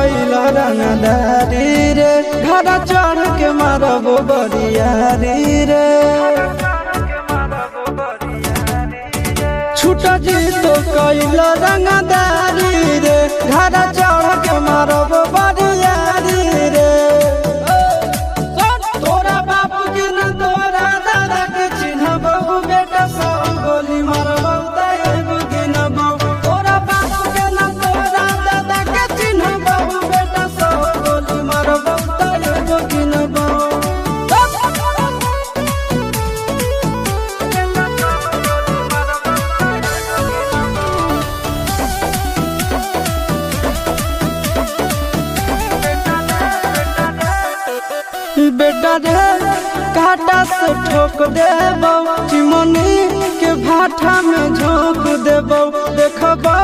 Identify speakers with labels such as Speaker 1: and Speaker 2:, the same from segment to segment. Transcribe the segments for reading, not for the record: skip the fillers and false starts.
Speaker 1: कैला रंगदारी रे घर चढ़ के मारब बरियारी रे छूटा जी तो कैला रंगदारी रे घर चढ़ के मारब बरियारी रे तोरा बाप के न तोरा दादा के चिन्हबहु बेटा सब गोली मारबहु तैगो गिनबहु तोरा बाप के न तोरा दादा के चिन्हबहु बेटा सब गोली मारबहु तैगो गिनबहु बेटा रे काटा से ठोक देबो चिमनी के भाठा में झोंक देबो देखबो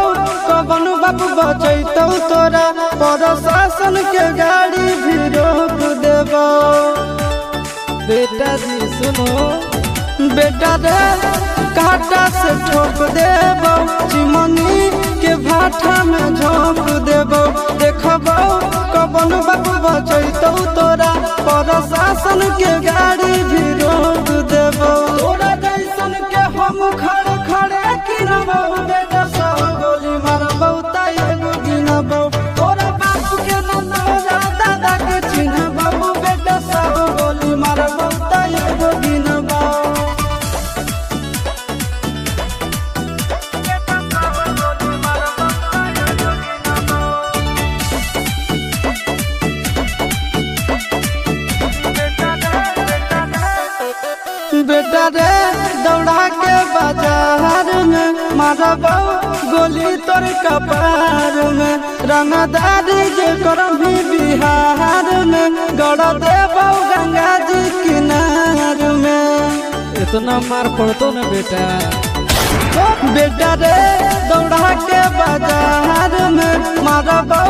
Speaker 1: कवन बाप बचैतौ तोरा प्रशासन के गाड़ी भी रोक देबो बेटा जी सुनो बेटा रे काटा से ठोक देबो चिमनी के भाठा में झोंक देबो देखबो कवन बाप बचैतौ तोरा प्रशासन के गाड़ी भी रोक देबो तोरा जैसन के हम खड़े खड़े गिनबो बेटा सब गोली मारबो तैगो गिनबो तोरा बाप के न तोरा दादा के चिन्हबो बेटा सब गोली मारबो तैगो गिनबो बेटा रे दौड़ा के बाजार में मारबो गोली तोर कपार में रंगदारी जे करभी बिहार में गड़ देबो गंगा जी किनार में
Speaker 2: इतना मार पड़तो न बेटा
Speaker 1: बेटा रे दौड़ा के बाजार में मारबो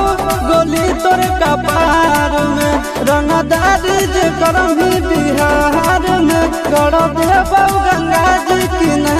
Speaker 1: गोली तोर कपार में रंगदारी जे करभी बिहार में गड़ देबो गंगा जी किनार